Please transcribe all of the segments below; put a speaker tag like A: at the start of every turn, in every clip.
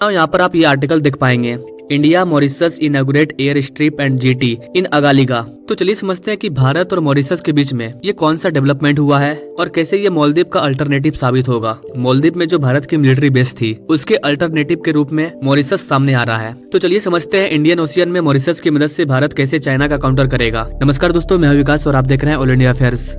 A: और यहाँ पर आप ये आर्टिकल देख पाएंगे, India Mauritius inaugurate air strip and jetty in Agalega. तो चलिए समझते हैं कि भारत और मॉरिशस के बीच में ये कौन सा डेवलपमेंट हुआ है और कैसे ये मालदीव का अल्टरनेटिव साबित होगा। मालदीव में जो भारत की मिलिट्री बेस थी उसके अल्टरनेटिव के रूप में मॉरिशस सामने आ रहा है। तो चलिए समझते हैं इंडियन ओशियन में मॉरिशस की मदद से भारत कैसे चाइना का काउंटर करेगा। नमस्कार दोस्तों, मैं हूं विकास और आप देख रहे हैं ऑल इंडिया अफेयर्स।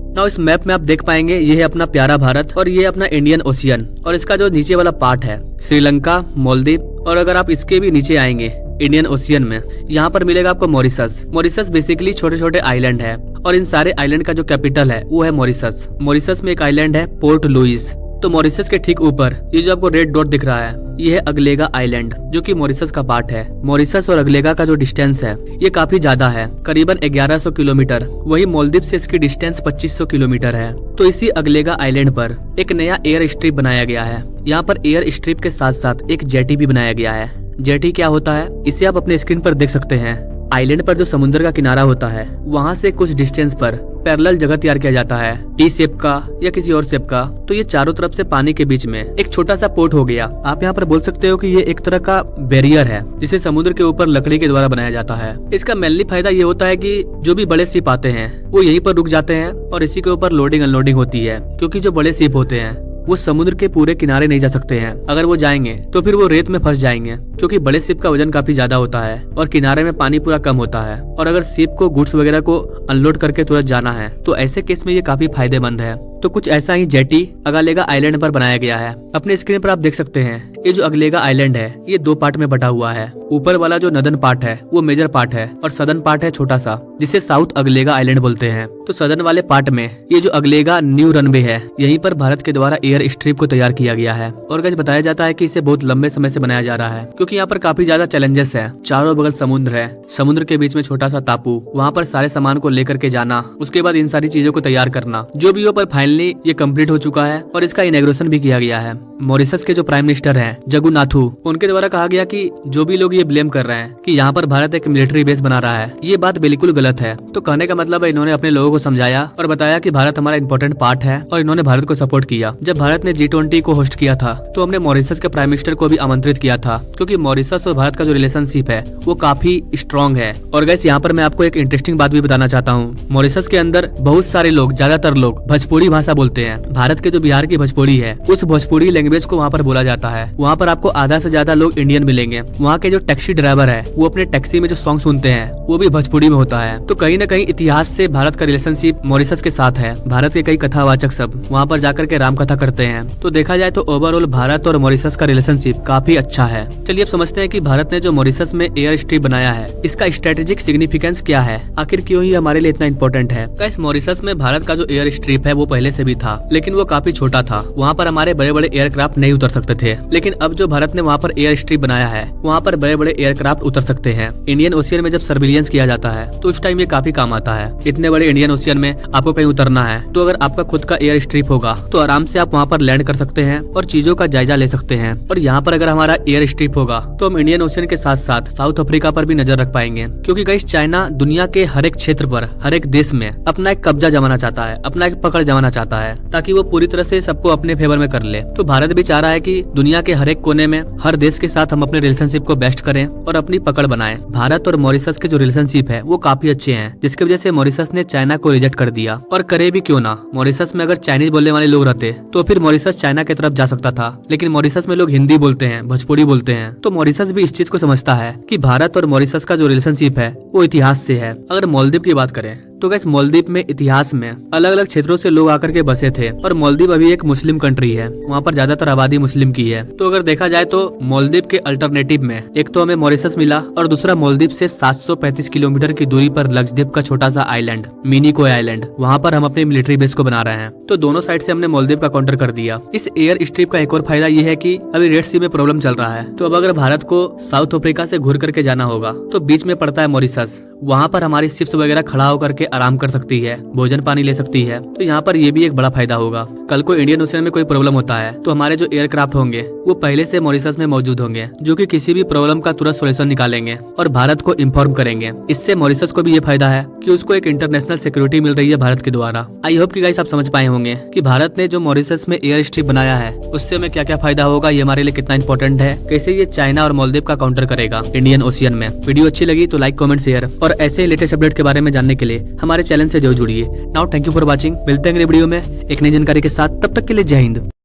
A: नाउ इस मैप में आप देख पाएंगे ये है अपना प्यारा भारत और ये अपना इंडियन ओशियन, और इसका जो नीचे वाला पार्ट है श्रीलंका, मालदीव, और अगर आप इसके भी नीचे आएंगे इंडियन ओशियन में, यहाँ पर मिलेगा आपको मॉरिशस। मॉरिशस बेसिकली छोटे छोटे आइलैंड है और इन सारे आइलैंड का जो कैपिटल है वो है मॉरिशस। मॉरिशस में एक आइलैंड है पोर्ट लुइस। तो मॉरिशस के ठीक ऊपर ये जो आपको रेड डॉट दिख रहा है ये है अगलेगा आइलैंड, जो कि मॉरिशस का पार्ट है। मॉरिशस और अगलेगा का जो डिस्टेंस है ये काफी ज्यादा है, करीबन 1100 किलोमीटर। वही मालदीव से इसकी डिस्टेंस 2500 किलोमीटर है। तो इसी अगलेगा आइलैंड पर एक नया एयर स्ट्रिप बनाया गया है। यहाँ पर एयर स्ट्रिप के साथ साथ एक जेटी भी बनाया गया है। जेटी क्या होता है इसे आप अपने स्क्रीन पर देख सकते हैं। आइलैंड पर जो समुद्र का किनारा होता है वहाँ से कुछ डिस्टेंस पर पैरेलल जगह तैयार किया जाता है, टी शेप का या किसी और शेप का। तो ये चारों तरफ से पानी के बीच में एक छोटा सा पोर्ट हो गया। आप यहाँ पर बोल सकते हो कि ये एक तरह का बैरियर है जिसे समुद्र के ऊपर लकड़ी के द्वारा बनाया जाता है। इसका मेनली फायदा ये होता है कि जो भी बड़े शिप आते हैं वो यहीं पर रुक जाते हैं और इसी के ऊपर लोडिंग अनलोडिंग होती है, क्योंकि जो बड़े शिप होते हैं वो समुद्र के पूरे किनारे नहीं जा सकते हैं। अगर वो जाएंगे तो फिर वो रेत में फंस जाएंगे, क्योंकि बड़े शिप का वजन काफी ज्यादा होता है और किनारे में पानी पूरा कम होता है। और अगर शिप को गुड्स वगैरह को अनलोड करके तुरंत जाना है तो ऐसे केस में ये काफी फायदेमंद है। तो कुछ ऐसा ही जेटी अगलेगा आइलैंड पर बनाया गया है। अपने स्क्रीन पर आप देख सकते हैं ये जो अगलेगा आइलैंड है ये दो पार्ट में बटा हुआ है। ऊपर वाला जो नदन पार्ट है वो मेजर पार्ट है और सदर्न पार्ट है छोटा सा, जिसे साउथ अगलेगा आइलैंड बोलते हैं। तो सदर्न वाले पार्ट में ये जो अगलेगा न्यू रनवे है यहीं पर भारत के द्वारा एयर स्ट्रिप को तैयार किया गया है। और गाइस बताया जाता है कि इसे बहुत लंबे समय से बनाया जा रहा है, क्योंकि यहाँ पर काफी ज्यादा चैलेंजेस है। चारों बगल समुद्र है, समुद्र के बीच में छोटा सा टापू, वहाँ पर सारे सामान को लेकर के जाना, उसके बाद इन सारी चीजों को तैयार करना। जो भी हो पर फाइनली ये कंप्लीट हो चुका है और इसका इनॉग्रेशन भी किया गया है। मॉरिशस के जो प्राइम मिनिस्टर हैं जगुनाथू, उनके द्वारा कहा गया कि जो भी लोग ये ब्लेम कर रहे हैं कि यहाँ पर भारत एक मिलिट्री बेस बना रहा है, ये बात बिल्कुल गलत है। तो कहने का मतलब है इन्होंने अपने लोगों को समझाया और बताया कि भारत हमारा इंपॉर्टेंट पार्ट है और इन्होंने भारत को सपोर्ट किया। जब भारत ने G20 को होस्ट किया था तो हमने मॉरिशस के प्राइम मिनिस्टर को भी आमंत्रित किया था, क्योंकि मॉरिशस और भारत का जो रिलेशनशिप है वो काफी स्ट्रॉन्ग है। और गैस यहाँ पर मैं आपको एक इंटरेस्टिंग बात भी बताना चाहता हूँ। मॉरिशस के अंदर बहुत सारे लोग, ज्यादातर लोग भोजपुरी भाषा बोलते हैं। भारत के जो बिहार की भोजपुरी है उस भोजपुरी लैंग्वेज को वहाँ पर बोला जाता है। वहाँ पर आपको आधा से ज्यादा लोग इंडियन मिलेंगे। वहाँ के जो टैक्सी ड्राइवर है वो अपने टैक्सी में जो सॉन्ग सुनते हैं वो भी भोजपुरी में होता है। तो कहीं न कहीं इतिहास से भारत का रिलेशनशिप मॉरिशस के साथ है। भारत के कई कथावाचक सब वहाँ पर जाकर के राम कथा करते हैं। तो देखा जाए तो ओवरऑल भारत और मॉरिशस का रिलेशनशिप काफी अच्छा है। चलिए अब समझते हैं कि भारत ने जो मॉरिशस में एयर स्ट्रिप बनाया है इसका स्ट्रेटेजिक सिग्निफिकेंस क्या है, आखिर क्यों ही हमारे लिए इतना इम्पोर्टेंट है। गाइस मॉरिशस में भारत का जो एयर स्ट्रिप है वो पहले से भी था, लेकिन वो काफी छोटा था। वहाँ पर हमारे बड़े बड़े एयरक्राफ्ट नहीं उतर सकते थे। लेकिन अब जो भारत ने वहाँ पर एयर स्ट्रिप बनाया है वहाँ पर बड़े बड़े एयरक्राफ्ट उतर सकते हैं। इंडियन ओशियन में जब सर्विलियंस किया जाता है तो उस टाइम ये काफी काम आता है। इतने बड़े इंडियन ओशियन में आपको कहीं उतरना है तो अगर आपका खुद का एयर स्ट्रिप होगा तो आराम से आप वहाँ पर लैंड कर सकते हैं और चीजों का जायजा ले सकते हैं। और यहाँ पर अगर हमारा एयर स्ट्रिप होगा तो हम इंडियन ओशियन के साथ साथ साउथ अफ्रीका पर भी नजर रख पाएंगे, क्योंकि गाइस चाइना दुनिया के हर एक क्षेत्र पर, हर एक देश में अपना एक कब्जा जमाना चाहता है, अपना एक पकड़ जमाना चाहता है, ताकि वो पूरी तरह से सबको अपने फेवर में कर ले। तो भारत भी चाह रहा है कि दुनिया के हर एक कोने में हर देश के साथ हम अपने रिलेशनशिप को बेस्ट करें और अपनी पकड़ बनाएं। भारत और मॉरिशस के जो रिलेशनशिप है वो काफी अच्छे हैं, जिसकी वजह से मॉरिशस ने चाइना को रिजेक्ट कर दिया। और करे भी क्यों ना, मॉरिशस में अगर चाइनीज बोलने वाले लोग रहते तो फिर मॉरिशस चाइना की तरफ जा सकता था, लेकिन मॉरिशस में लोग हिंदी बोलते हैं, भोजपुरी बोलते हैं। तो मॉरिशस भी इस चीज को समझता है कि भारत और मॉरिशस का जो रिलेशनशिप है वो इतिहास से है। अगर मालदीव की बात करें तो गैस मालदीव में इतिहास में अलग अलग क्षेत्रों से लोग आकर के बसे थे और मालदीव अभी एक मुस्लिम कंट्री है, वहाँ पर ज्यादातर आबादी मुस्लिम की है। तो अगर देखा जाए तो मालदीव के अल्टरनेटिव में एक तो हमें मॉरिशस मिला और दूसरा मालदीव से 735 किलोमीटर की दूरी पर लक्षद्वीप का छोटा सा आइलैंड मिनिकोय आइलैंड, वहाँ पर हम अपने मिलिट्री बेस को बना रहे हैं। तो दोनों साइड से हमने मालदीव का काउंटर कर दिया। इस एयर स्ट्रिप का एक और फायदा ये है कि अभी रेड सी में प्रॉब्लम चल रहा है, तो अब अगर भारत को साउथ अफ्रीका से घूर करके जाना होगा तो बीच में पड़ता है मॉरिशस वहाँ पर हमारी शिप्स वगैरह खड़ा होकर के आराम कर सकती है, भोजन पानी ले सकती है। तो यहाँ पर ये भी एक बड़ा फायदा होगा। कल को इंडियन ओशियन में कोई प्रॉब्लम होता है तो हमारे जो एयरक्राफ्ट होंगे वो पहले से मॉरिशस में मौजूद होंगे, जो कि किसी भी प्रॉब्लम का तुरंत सोल्यूशन निकालेंगे और भारत को इन्फॉर्म करेंगे। इससे मॉरिशस को भी ये फायदा है कि उसको एक इंटरनेशनल सिक्योरिटी मिल रही है भारत के द्वारा। आई होप कि गाइस आप समझ पाए होंगे कि भारत ने जो मॉरिशस में एयर स्ट्रिप बनाया है उससे हमें क्या क्या फायदा होगा, ये हमारे लिए कितना इंपॉर्टेंट है, कैसे ये चाइना और मालदीव का काउंटर करेगा इंडियन ओशियन में। वीडियो अच्छी लगी तो लाइक कमेंट शेयर और ऐसे लेटेस्ट अपडेट के बारे में जानने के लिए हमारे चैनल से जरूर जुड़िए। Now thank you for watching. मिलते हैं अगले वीडियो में एक नई जानकारी के साथ, तब तक के लिए जय हिंद।